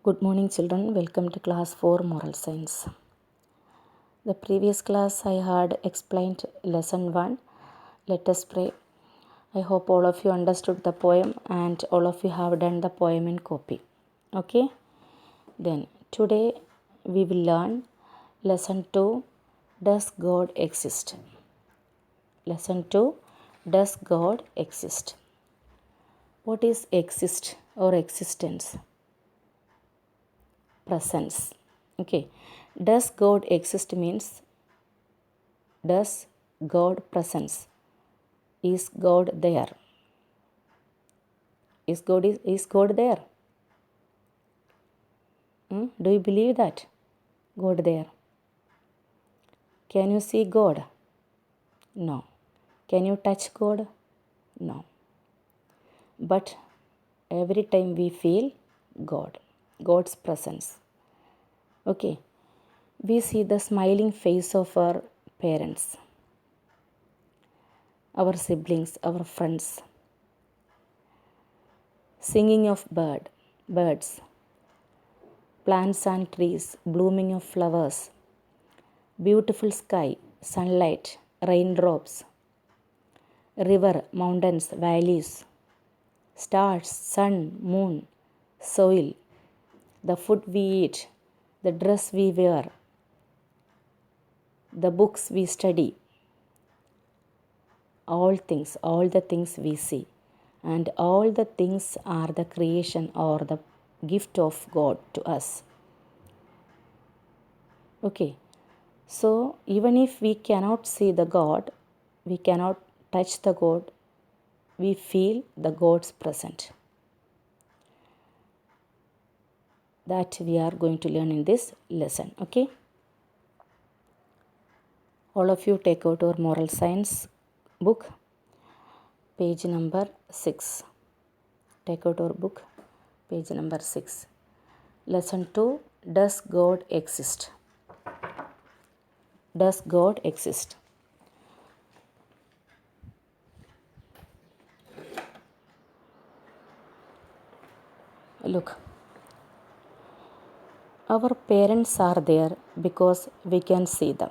Good morning, children. Welcome to class 4 Moral Science. The previous class I had explained lesson 1. Let us pray. I hope all of you understood the poem and all of you have done the poem in copy. Okay? Then today we will learn lesson 2. Does God exist? Lesson 2. Does God exist? What is exist or existence? Presence. Okay, does God exist means does God presence? Is God there? Is God there? Do you believe that God there? Can you see God? No. Can you touch God? No. But every time we feel God's presence. Okay, we see the smiling face of our parents, our siblings, our friends, singing of birds, plants and trees, blooming of flowers, beautiful sky, sunlight, raindrops, river, mountains, valleys, stars, sun, moon, soil, the food we eat, the dress we wear, the books we study, all the things we see, and all the things are the creation or the gift of God to us. Okay, so even if we cannot see the God, we cannot touch the God, we feel the God's present. That we are going to learn in this lesson. Okay, all of you take out our moral science book, page number 6. Take out our book, page number 6. Lesson 2. Does God exist? Does God exist? Look, our parents are there because we can see them.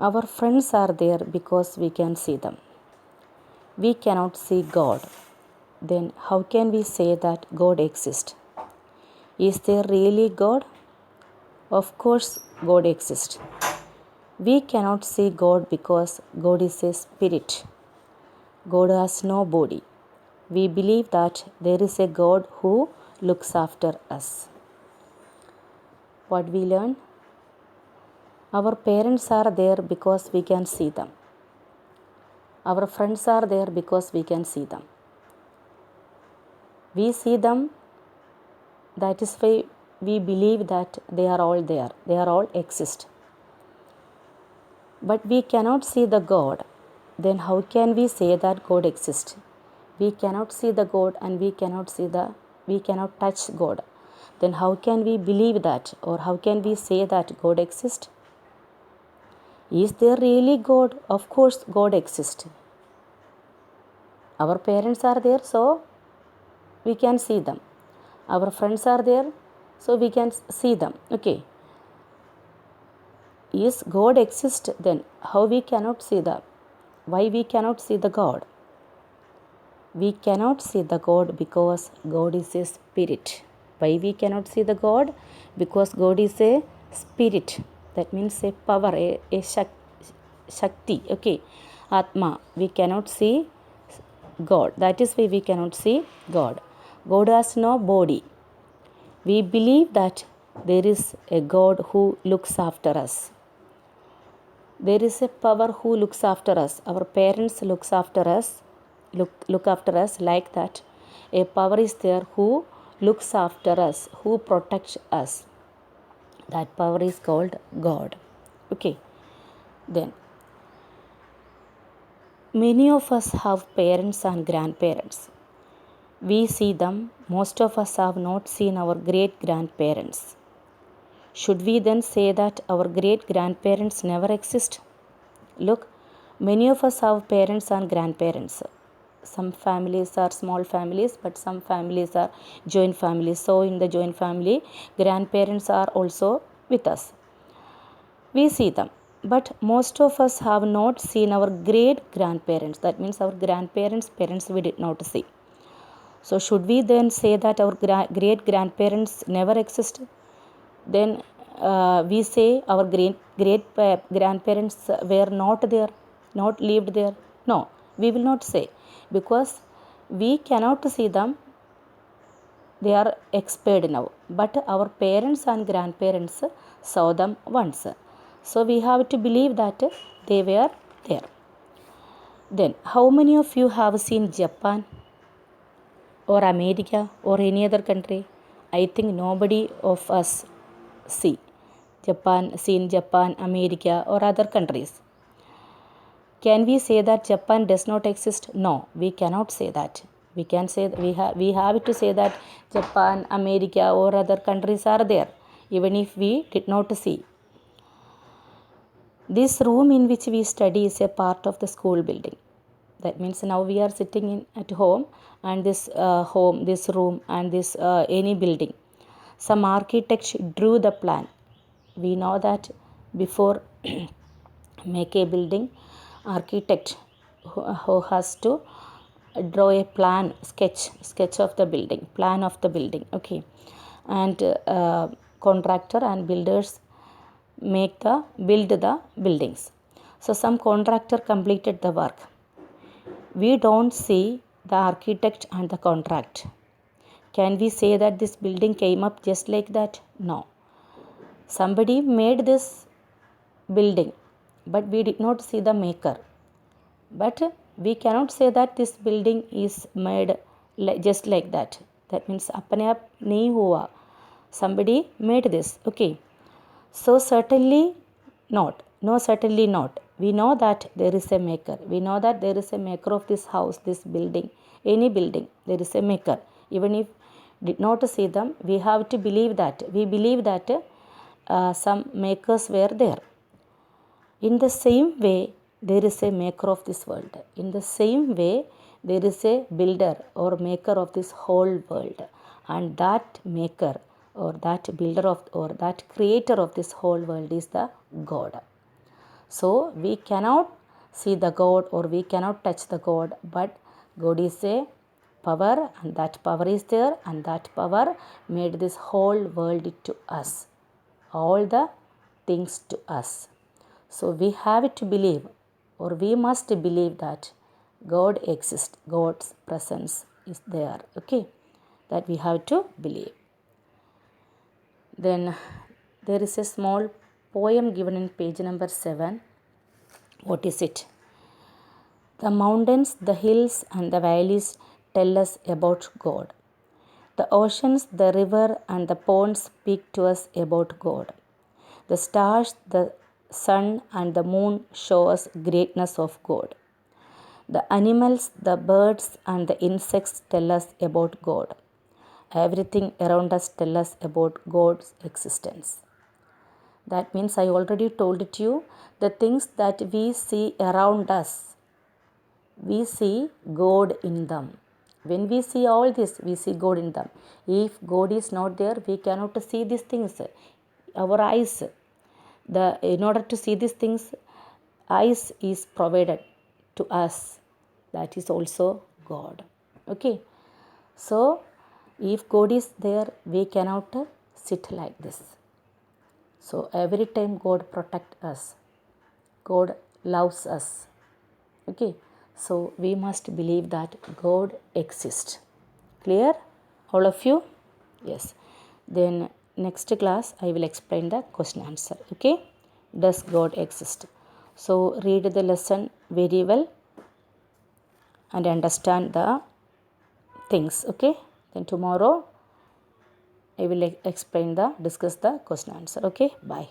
Our friends are there because we can see them. We cannot see God. Then how can we say that God exists? Is there really God? Of course, God exists. We cannot see God because God is a spirit. God has no body. We believe that there is a God who looks after us. What we learn? Our parents are there because we can see them. Our friends are there because we can see them. We see them, that is why we believe that they are all there. They are all exist. But we cannot see the God. Then how can we say that God exists? We cannot see the God and we cannot touch God. Then how can we believe that, or how can we say that God exists? Is there really God? Of course, God exists. Our parents are there, so we can see them. Our friends are there, so we can see them. Okay. Is God exist? Then how we cannot see why we cannot see the God? We cannot see the God because God is a spirit. Why we cannot see the God? Because God is a spirit. That means a power, a shakti. Okay, Atma. We cannot see God. That is why we cannot see God. God has no body. We believe that there is a God who looks after us. There is a power who looks after us. Our parents look after us like that. A power is there who looks after us, who protects us. That power is called God. Okay. Then many of us have parents and grandparents. We see them. Most of us have not seen our great grandparents. Should we then say that our great grandparents never exist? Look, many of us have parents and grandparents. some families are small families, but some families are joint families. So in the joint family, grandparents are also with us. We see them, but most of us have not seen our great grandparents. That means our grandparents' parents we did not see. So should we then say that our great grandparents never existed? Then we say our great grandparents were not there, not lived there. No, we will not say, because we cannot see them. They are expired now, but our parents and grandparents saw them once. So we have to believe that they were there. Then, how many of you have seen Japan or America or any other country? I think nobody of us seen Japan, America or other countries. Can we say that Japan does not exist? No, we cannot say that. We can say we have to say that Japan, America or other countries are there, even if we did not see. This room in which we study is a part of the school building. That means now we are sitting at home, and this this room and this any building, some architect drew the plan. We know that before make a building, architect who has to draw a plan, sketch of the building, plan of the building, okay, and contractor and builders build the buildings. So some contractor completed the work. We don't see the architect and the contract. Can we say that this building came up just like that? No. Somebody made this building, but we did not see the maker. But we cannot say that this building is made just like that. That means apne aap nahi hua. Somebody made this. Okay. So certainly not. No, certainly not. We know that there is a maker. We know that there is a maker of this house, this building, any building. There is a maker. Even if did not see them, we have to believe that. We believe that some makers were there. In the same way, there is a maker of this world. In the same way, there is a builder or maker of this whole world. And that maker or that builder of or that creator of this whole world is the God. So we cannot see the God or we cannot touch the God, but God is a power, and that power is there, and that power made this whole world to us, all the things to us. So we have to believe, or we must believe that God exists, God's presence is there, okay, that we have to believe. Then there is a small poem given in page number 7. What is it? The mountains, the hills and the valleys tell us about God. The oceans, the river and the ponds speak to us about God. The stars, the sun and the moon show us greatness of God. The animals, the birds and the insects tell us about God. Everything around us tells us about God's existence. That means I already told it to you, the things that we see around us, we see God in them. When we see all this, we see God in them. If God is not there, we cannot see these things. Our eyes, in order to see these things, eyes is provided to us. That is also God. Okay. So, if God is there, we cannot sit like this. So every time God protects us, God loves us. Okay. So we must believe that God exists. Clear? All of you? Yes. Then next class I will explain the question answer. Okay. Does God exist? So read the lesson very well and understand the things. Okay. Then tomorrow I will discuss the question answer. Okay. Bye.